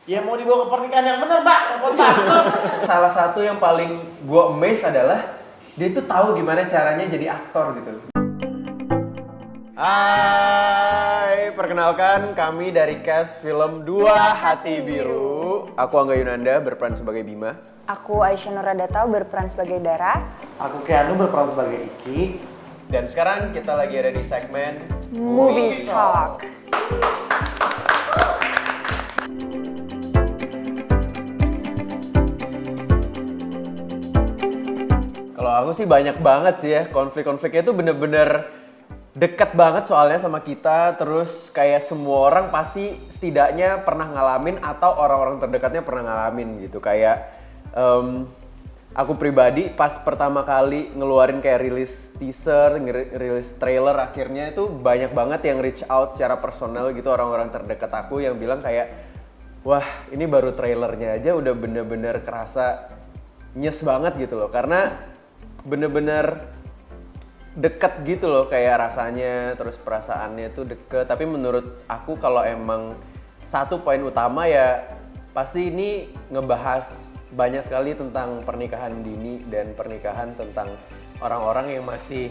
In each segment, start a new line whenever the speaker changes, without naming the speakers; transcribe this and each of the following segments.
Ya mau dibawa ke pernikahan yang bener, Mbak.
Salah satu yang paling gue amazed adalah dia tuh tahu gimana caranya jadi aktor gitu. Hai, perkenalkan kami dari cast film Dua Hati Biru. Aku Angga Yunanda berperan sebagai Bima.
Aku Aisyah Nuradata berperan sebagai Dara.
Aku Keanu berperan sebagai Iki.
Dan sekarang kita lagi ada di segmen
Movie Talk.
Kalau aku sih banyak banget sih ya, konflik-konfliknya itu bener-bener deket banget soalnya sama kita. Terus kayak semua orang pasti setidaknya pernah ngalamin atau orang-orang terdekatnya pernah ngalamin gitu. Kayak aku pribadi pas pertama kali ngeluarin kayak rilis teaser, rilis trailer, akhirnya itu banyak banget yang reach out secara personal gitu, orang-orang terdekat aku yang bilang kayak, wah ini baru trailernya aja udah bener-bener kerasa nyes banget gitu loh, karena bener-bener deket gitu loh kayak rasanya, terus perasaannya tuh deket. Tapi menurut aku kalau emang satu poin utama ya pasti ini ngebahas banyak sekali tentang pernikahan dini dan pernikahan tentang orang-orang yang masih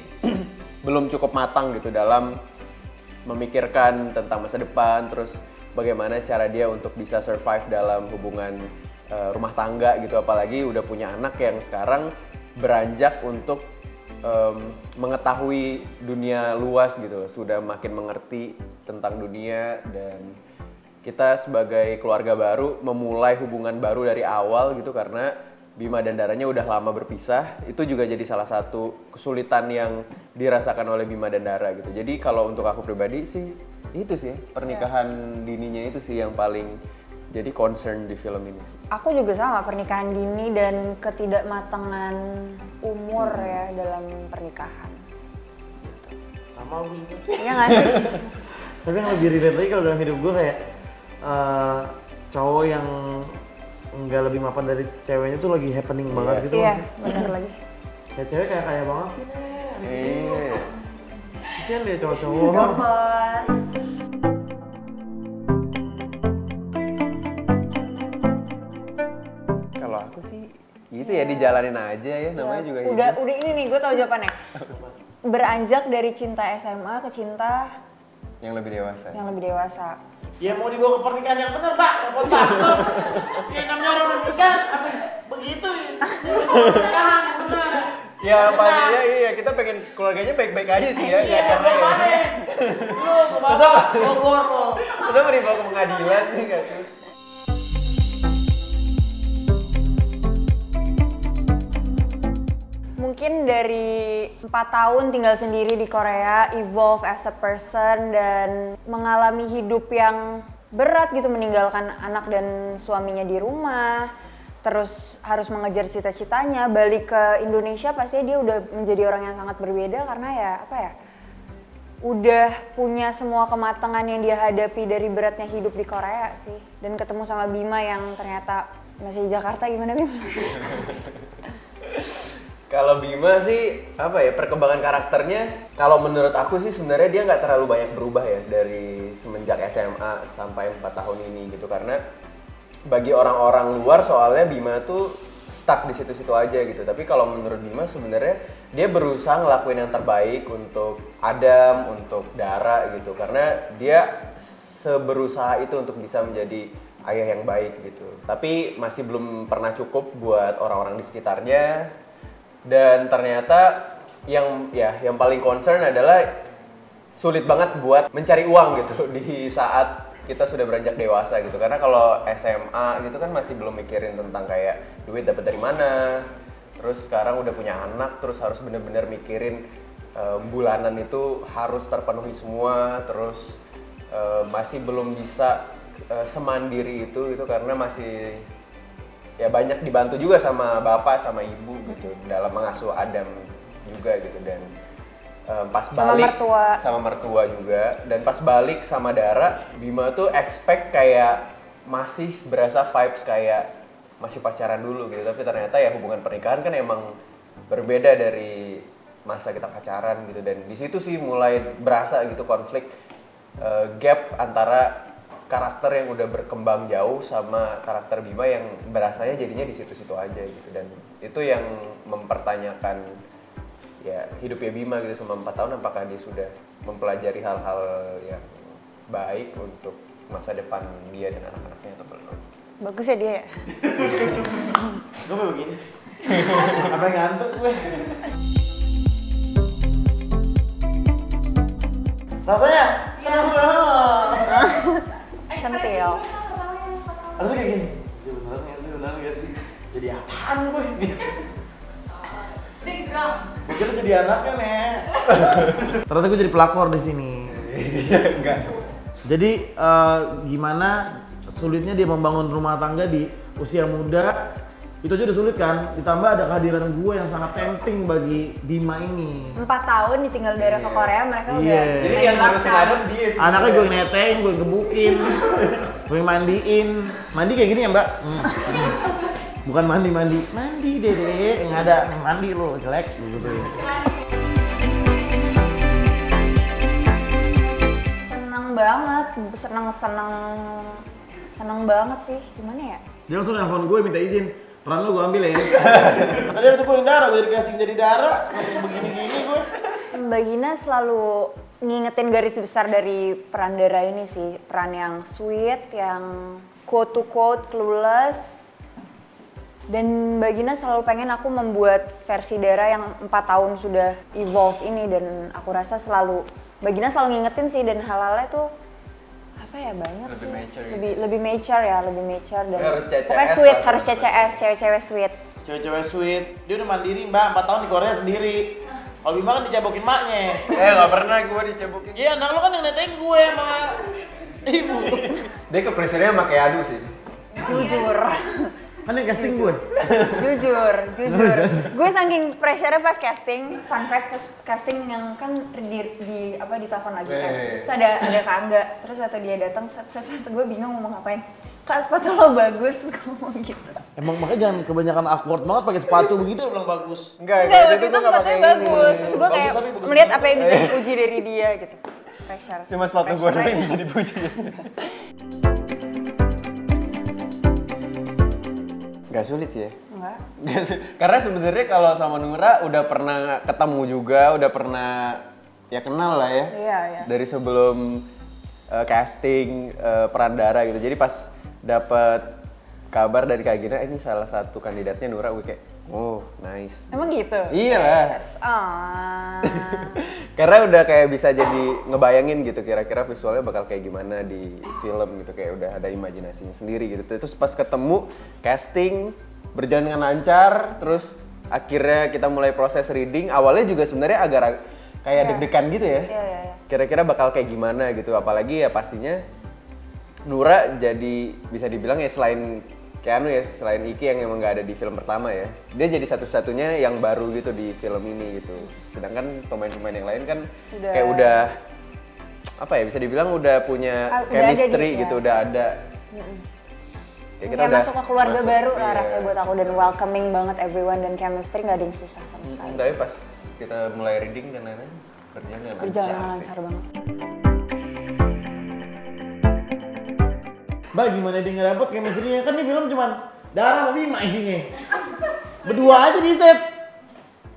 belum cukup matang gitu dalam memikirkan tentang masa depan, terus bagaimana cara dia untuk bisa survive dalam hubungan rumah tangga gitu, apalagi udah punya anak yang sekarang beranjak untuk mengetahui dunia luas gitu, sudah makin mengerti tentang dunia. Dan kita sebagai keluarga baru memulai hubungan baru dari awal gitu, karena Bima dan Daranya udah lama berpisah. Itu juga jadi salah satu kesulitan yang dirasakan oleh Bima dan Dara gitu. Jadi kalau untuk aku pribadi sih itu sih pernikahan dininya itu sih yang paling jadi concern di film ini sih.
Aku juga sama, pernikahan dini dan ketidakmatangan umur ya dalam pernikahan.
Sama aku juga.
Iya nggak sih?
Tapi yang lebih relate lagi kalau dalam hidup gue kayak cowok yang nggak lebih mapan dari ceweknya tuh lagi happening banget gitu.
Iya, benar lagi.
Kayak cewek kayak kaya banget sih,
Iya.
kasian deh cowok-cowok.
Bos.
Kalau aku sih itu ya dijalanin aja ya, namanya juga
Udah
hidup.
ini nih, gue tau jawabannya. Beranjak dari cinta SMA ke cinta
Yang lebih dewasa.
yang lebih dewasa.
Ya mau dibawa ke pernikahan yang bener, Pak. Ya namanya orang udah nikah, habis begitu ya. Pernikahan yang bener.
Ya pastinya iya, kita pengen keluarganya baik-baik aja sih ya.
Iya,
nggak
lu
capek ya.
Lu ke Bapak, Bogor lo.
Masa mau dibawa ke pengadilan nih nggak tuh?
Mungkin dari 4 tahun tinggal sendiri di Korea, evolve as a person dan mengalami hidup yang berat gitu, meninggalkan anak dan suaminya di rumah, terus harus mengejar cita-citanya, balik ke Indonesia pastinya dia udah menjadi orang yang sangat berbeda karena ya apa ya, udah punya semua kematangan yang dia hadapi dari beratnya hidup di Korea sih. Dan ketemu sama Bima yang ternyata masih di Jakarta, gimana Bim?
Kalau Bima sih apa ya, perkembangan karakternya kalau menurut aku sih sebenarnya dia nggak terlalu banyak berubah ya dari semenjak SMA sampai 4 tahun ini gitu, karena bagi orang-orang luar soalnya Bima tuh stuck di situ-situ aja gitu. Tapi kalau menurut Bima sebenarnya dia berusaha ngelakuin yang terbaik untuk Adam, untuk Dara gitu, karena dia seberusaha itu untuk bisa menjadi ayah yang baik gitu. Tapi masih belum pernah cukup buat orang-orang di sekitarnya. Dan ternyata yang paling concern adalah sulit banget buat mencari uang gitu di saat kita sudah beranjak dewasa gitu. Karena kalau SMA gitu kan masih belum mikirin tentang kayak duit dapat dari mana. Terus sekarang udah punya anak, terus harus bener-bener mikirin bulanan itu harus terpenuhi semua. Terus masih belum bisa semandiri itu karena masih ya banyak dibantu juga sama bapak sama ibu gitu dalam mengasuh Adam juga gitu. Dan pas balik sama mertua juga, dan pas balik sama Dara, Bima tuh expect kayak masih berasa vibes kayak masih pacaran dulu gitu. Tapi ternyata ya hubungan pernikahan kan emang berbeda dari masa kita pacaran gitu. Dan di situ sih mulai berasa gitu konflik, gap antara karakter yang udah berkembang jauh sama karakter Bima yang berasanya jadinya di situ-situ aja gitu, dan itu yang mempertanyakan ya hidupnya Bima gitu selama 4 tahun, apakah dia sudah mempelajari hal-hal yang baik untuk masa depan dia dan anak-anaknya atau belum.
Bagus ya dia ya?
Gue mau begini. Apa yang ngantuk gue? Rasanya?
Sentil.
Harusnya kayak gini. Beneran gak sih? Jadi apaan gue? Gitu. Gue kira jadi anaknya, Nek. Ternyata gue jadi pelakor di sini.
Enggak.
Jadi gimana sulitnya dia membangun rumah tangga di usia muda, itu aja udah sulit kan, ditambah ada kehadiran gue yang sangat tempting bagi Bima ini.
4 tahun ditinggal daerah ke Korea, mereka udah
Iya.
Jadi
main
yang ngurusin
makan.
Adam dia sih.
Anaknya gue netein, gue gebukin, gue mandiin. Mandi kayak gini ya Mbak? Bukan mandi, dede, nggak ada mandi lo, jelek gitu.
Seneng banget sih, gimana ya?
Dia langsung nelfon gue minta izin, peran lo gue ambil ya. Tadi harus gue yang Dara, gue jadi casting jadi Dara, begini-gini gue.
Mbak Gina selalu ngingetin garis besar dari peran Dara ini sih, peran yang sweet, yang quote to quote clueless. Dan Mbak Gina selalu pengen aku membuat versi Dara yang 4 tahun sudah evolve ini, dan aku rasa selalu Mbak Gina selalu ngingetin sih, dan hal-halnya tuh apa ya, banyak
Lebih
sih.
mature
Lebih mature ya, lebih mature, dan
Harus CCS
pokoknya sweet,
lah.
harus CCS, cewek-cewek sweet.
Cewek-cewek sweet, dia udah mandiri Mbak, 4 tahun di Korea sendiri. Kalau Bima kan dicebokin maknya.
Nggak pernah gue dicebokin.
Iya, anak lo kan yang netain gue sama ibu.
Dia ke pressure-nya pakai adu sih.
Jujur.
Kan yang casting gue.
jujur gue saking pressure-nya pas casting, fun fact pas casting yang kan di telepon lagi kan, terus ada Kak Angga, terus waktu dia datang gue bingung ngomong ngapain, Kak sepatu lo bagus, gue ngomong gitu.
Emang makanya jangan kebanyakan awkward banget pakai sepatu begitu bilang bagus.
Enggak, waktu itu sepatunya bagus, terus gue kayak
Bagus, tapi bagus
melihat
banget.
apa yang bisa dipuji dari dia gitu. Pressure.
Cuma sepatu gue doang yang bisa dipuji. Gak sulit sih ya.
Enggak.
Karena sebenarnya kalau sama Nura udah pernah ketemu juga, udah pernah ya kenal lah ya.
Iya.
Dari sebelum casting peran Dara gitu. Jadi pas dapet kabar dari Kak Gina, ini salah satu kandidatnya Nura, gue kayak, oh nice.
Emang gitu?
Iya lah. Karena udah kayak bisa jadi ngebayangin gitu kira-kira visualnya bakal kayak gimana di film gitu, kayak udah ada imajinasinya sendiri gitu. Terus pas ketemu casting berjalan dengan lancar, terus akhirnya kita mulai proses reading. Awalnya juga sebenarnya agak kayak
Iya.
deg-degan gitu ya.
Iya.
Kira-kira bakal kayak gimana gitu, apalagi ya pastinya Nura jadi bisa dibilang ya selain Keanu ya, selain Iki yang emang gak ada di film pertama ya, dia jadi satu-satunya yang baru gitu di film ini gitu. Sedangkan pemain-pemain yang lain kan kayak udah apa ya, bisa dibilang udah punya
Udah
chemistry
ada
gitu,
ya.
udah ada.
Kayak masuk ke keluarga
masuk,
baru lah
iya.
rasanya buat aku, dan welcoming banget everyone, dan chemistry gak ada yang susah sama sekali.
Tapi pas kita mulai reading dan lain-lain berjalan dengan
Berjalan
lancar sih.
lancar banget.
Mbak gimana dia nggak dapet chemistry-nya? Kan ini film cuman Dara sama Bima isinya. Berdua aja di set.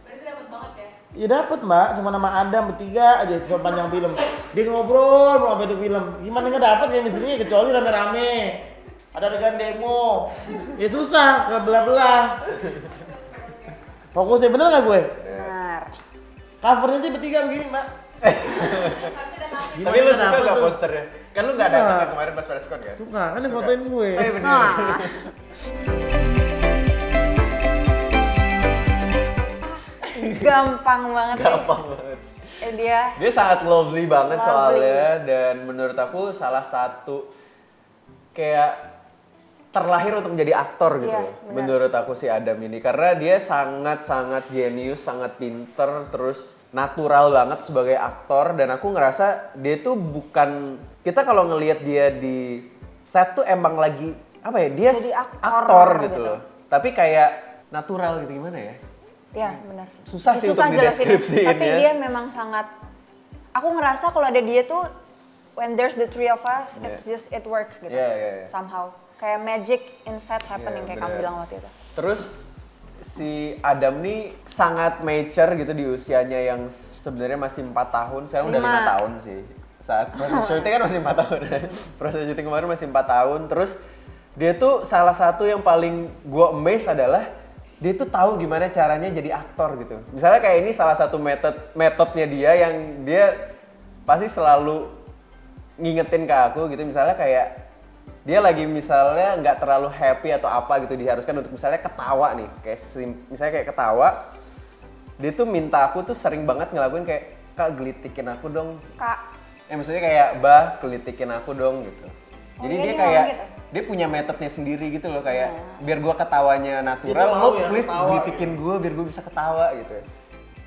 Berarti dapat banget ya?
Ya dapet Mbak, sama nama Adam bertiga aja sepanjang film. Dia ngobrol mau apa itu film. Gimana nggak dapet chemistry-nya kecuali rame-rame. Ada adegan demo. Ya susah, ke belah-belah. Fokusnya bener nggak gue?
Benar.
Covernya sih bertiga begini Mbak.
Tapi lu
nggak
suka
dapet
gak
tuh?
posternya? Kan lu gak
Suka.
datang kan kemarin pas preskon kan?
Suka, kan yang fotoin gue.
Bener.
Nah, gampang banget deh.
Gampang banget.
Dia
Sangat lovely banget
Lovely.
soalnya, dan menurut aku salah satu kayak terlahir untuk menjadi aktor gitu.
Iya,
loh.
benar.
Menurut aku si Adam ini, karena dia sangat-sangat jenius, sangat pinter, terus natural banget sebagai aktor, dan aku ngerasa dia tuh bukan, kita kalau ngelihat dia di set tuh emang lagi apa ya, dia
Jadi
aktor gitu
gitu.
loh. Tapi kayak natural gitu, gimana ya?
ya benar.
Susah sih untuk
jelasinnya.
dideskripsiin
Tapi
ya.
dia memang sangat, aku ngerasa kalau ada dia tuh when there's the three of us,
Yeah.
it works gitu.
Yeah.
Somehow. Kayak magic inside happening kayak kamu
bener.
bilang waktu itu.
Terus si Adam nih sangat mature gitu di usianya yang sebenarnya masih 4 tahun, sekarang udah 5
5
tahun sih. Saat proses syuting kan masih 4 tahun. Proses syuting kemarin masih 4 tahun. Terus dia tuh salah satu yang paling gua amaze adalah dia tuh tahu gimana caranya jadi aktor gitu. Misalnya kayak ini salah satu metodenya dia yang dia pasti selalu ngingetin ke aku gitu. Misalnya kayak dia lagi misalnya nggak terlalu happy atau apa gitu, diharuskan untuk misalnya ketawa nih, kayak misalnya kayak ketawa, dia tuh minta aku tuh sering banget ngelakuin kayak, Kak gelitikin aku dong,
Kak,
maksudnya kayak Bah gelitikin aku dong gitu. Jadi
iya,
dia
dia
kayak
ngomong gitu?
dia punya metodenya sendiri gitu loh, kayak biar gua ketawanya natural,
Dia tuh
lo
mau ya
please
ketawa
gelitikin gua biar gua bisa ketawa gitu.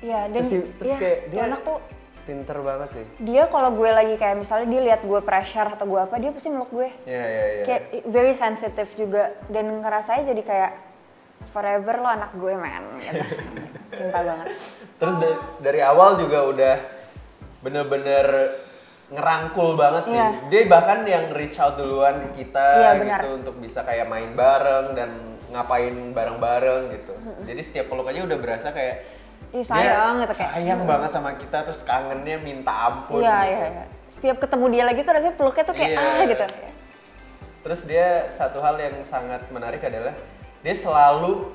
iya dan
Terus kayak dia
anak tuh
pinter banget sih.
dia kalau gue lagi kayak misalnya dia lihat gue pressure atau gue apa, dia pasti meluk gue.
Iya.
Kayak very sensitive juga dan ngerasanya jadi kayak forever lo anak gue man gitu. Cinta banget.
Terus dari awal juga udah bener-bener ngerangkul banget sih.
Iya.
Dia bahkan yang reach out duluan ke kita
Iya,
gitu
benar.
untuk bisa kayak main bareng dan ngapain bareng-bareng gitu. Jadi setiap peluk aja udah berasa kayak
Ih sayang
dia
gitu kayak.
sayang banget sama kita, terus kangennya minta ampun.
Iya,
gitu.
iya. Setiap ketemu dia lagi tuh rasanya peluknya tuh kayak
Iya.
gitu.
Terus dia satu hal yang sangat menarik adalah dia selalu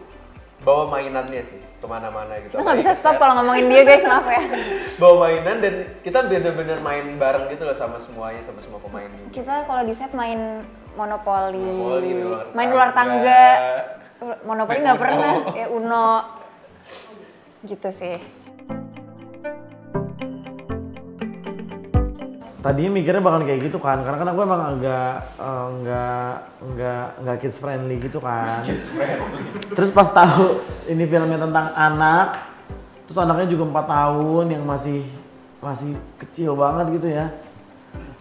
bawa mainannya sih kemana-mana gitu.
Kita nggak bisa
Apalagi
stop
set.
kalau ngomongin dia guys, maaf ya.
Bawa mainan dan kita bener-bener main bareng gitu loh sama semuanya, sama semua pemain juga.
Kita kalau di set main monopoli,
Monopoli,
main luar tangga. Monopoli nggak pernah, ya Uno. Gitu sih.
Tadinya mikirnya bakal kayak gitu kan, karena kan aku emang agak nggak kids friendly gitu kan. Terus pas tahu ini filmnya tentang anak, terus anaknya juga 4 tahun yang masih kecil banget gitu ya.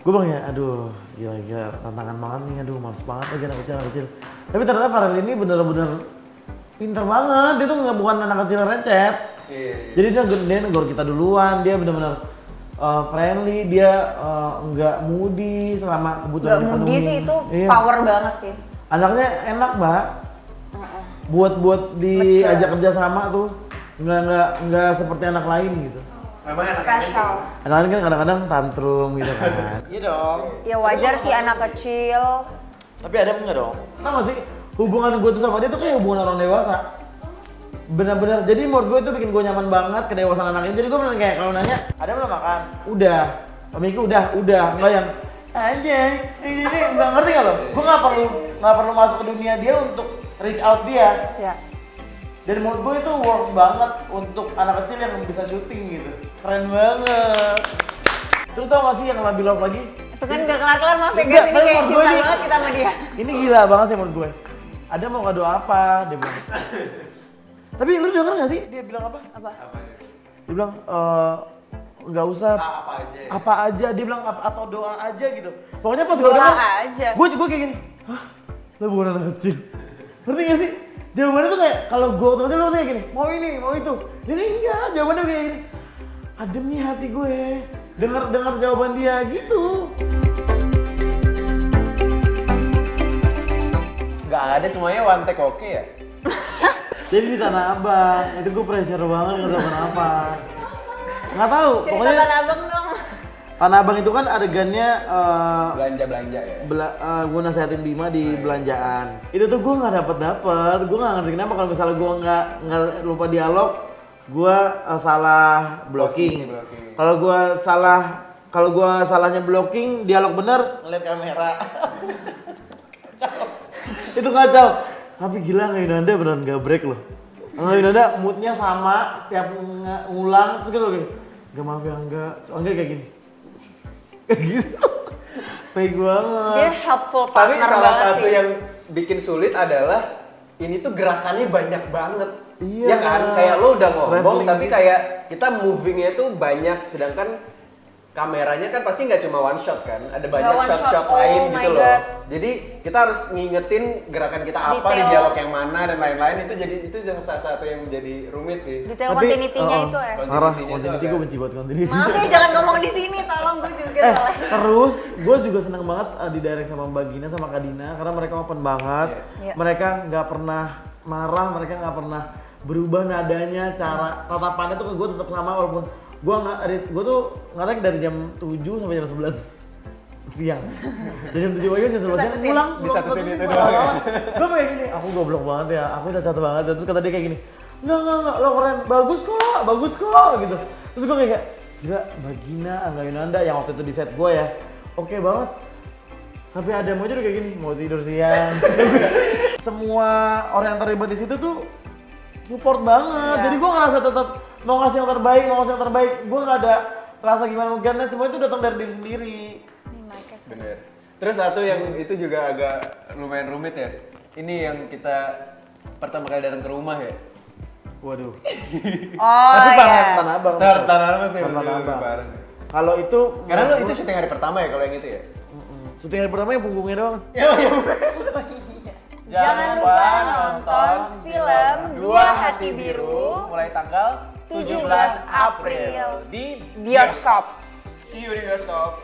Gue bilang ya, aduh gila tantangan banget nih, aduh males banget lagi anak kecil. Tapi ternyata Farel ini bener-bener pinter banget, dia tuh nggak bukan anak kecil recet. Jadi dia negor kita duluan, dia bener-bener friendly, dia nggak moody selama kebutuhan
Nggak moody
dipenuhi.
sih itu
Iya.
power banget sih.
Anaknya enak mbak, buat diajak kerja sama tuh nggak seperti anak lain gitu.
Memang
Special.
Anak lain kan kadang-kadang tantrum gitu kan. Iya dong.
Ya wajar sih anak kecil.
Tapi ada enggak dong? Tau gak sih, hubungan gue tuh sama dia tuh kayak hubungan orang dewasa. Bener-bener, jadi menurut gue itu bikin gue nyaman banget kedewasaan anak ini. Jadi gue bener kayak kalau nanya, ada belum makan? Udah. Pemiku udah. Enggak yang anjing, ini enggak ngerti gak lo? Gue nggak perlu masuk ke dunia dia untuk reach out dia.
Ya.
Dan menurut gue itu works banget untuk anak kecil yang bisa syuting gitu. Keren banget. Terus tau gak sih yang lebih love lagi?
Itu kan gak kelar-kelar, maaf ya
Enggak,
guys, ini
tapi
kayak
menurut gue
cinta
ini-
banget kita sama dia.
Ini gila banget sih menurut gue. Ada mau kado apa? Dia bilang. Tapi lu denger gak sih dia bilang apa?
Apa?
Dia bilang nggak usah
apa aja ya?
apa aja. Dia bilang atau doa aja gitu. Pokoknya pas gue
Doa
denger,
aja.
gue kayak gini. Hah? Lu bukan anak kecil. Ngerti gak sih? Jawabannya tuh kayak kalau gue waktu kecil lu kayak gini, mau ini, mau itu. Ini enggak, jawabannya kayak gini. Adem nih hati gue. Dengar jawaban dia gitu.
Gak ada semuanya one take oke ya?
Jadi di Tanah Abang, itu gue pressure banget nggak tahu kenapa. Nggak tahu,
Cerita
pokoknya
Tanah Abang dong.
Tanah Abang itu kan adegannya
Belanja-belanja ya?
gue nasehatin Bima di belanjaan. Itu tuh gue nggak dapet, gue nggak ngerti kenapa kalau misalnya gue nggak lupa dialog, gue salah blocking.
Posisi blocking.
Kalau gue salahnya blocking, dialog bener ngeliat kamera. Itu kacau. Tapi gila nggak Yunanda beneran gak break loh. Nggak Yunanda moodnya sama setiap ngulang terus gitu kayak gak maaf ya enggak, soalnya kayak gini. Kayak gitu. Baik banget.
Dia helpful
Tapi
partner
salah
banget
satu
sih.
yang bikin sulit adalah ini tuh gerakannya banyak banget.
Iya.
Ya kan? Kayak lo udah ngomong
Traveling.
tapi kayak kita movingnya tuh banyak, sedangkan kameranya kan pasti nggak cuma one shot kan, ada banyak
one shot,
shot-shot
oh
lain
my
gitu loh.
God.
Jadi kita harus ngingetin gerakan kita apa di
Detail.
dialog yang mana dan lain-lain, itu yang salah satu yang jadi rumit sih.
Detail continuity-nya itu ya.
Parah,
Continuity-nya
continuity
itu
gue
agak-
benci banget continuity.
Maaf ya, jangan ngomong di sini, tolong gue juga soalnya.
Terus gue juga seneng banget di direct sama Mbak Gina sama Kak Dina karena mereka open banget.
Iya.
Mereka nggak pernah marah, mereka nggak pernah berubah nadanya, cara tatapannya tuh ke gue tetap sama walaupun gue tuh ngerek dari jam 7 sampai jam 11 siang. Dari jam 7 pagi jam 11 siang pulang.
Di satu scene itu doang ya?
Gue kayak gini, aku goblok banget ya, aku cacat banget. Terus kata dia kayak gini, enggak, lo keren, bagus kok gitu. Terus gue kayak, gila Mbak Gina, Angga Yunanda yang waktu itu di set gue ya, oke banget. Tapi ada mau aja udah kayak gini, mau tidur siang. Semua orang yang terlibat di situ tuh support banget.
Iya.
Jadi gue ngerasa tetap mau ngasih yang terbaik. Gue nggak ada rasa gimana karena semua itu datang dari diri sendiri.
Bener. Terus satu yang itu juga agak lumayan rumit ya. Ini yang kita pertama kali datang ke rumah ya.
Waduh.
Oh
Tapi
iya.
Tanah Abang.
Tanah Abang sih
Tanah
lebih
Abang.
parah sih.
Kalau itu
Karena lo itu syuting hari pertama ya kalau yang itu ya?
syuting hari pertama yang punggungnya doang.
Jangan lupa nonton film Dua Hati Biru
mulai tanggal
17 April
di
bioskop.
See you di bioskop.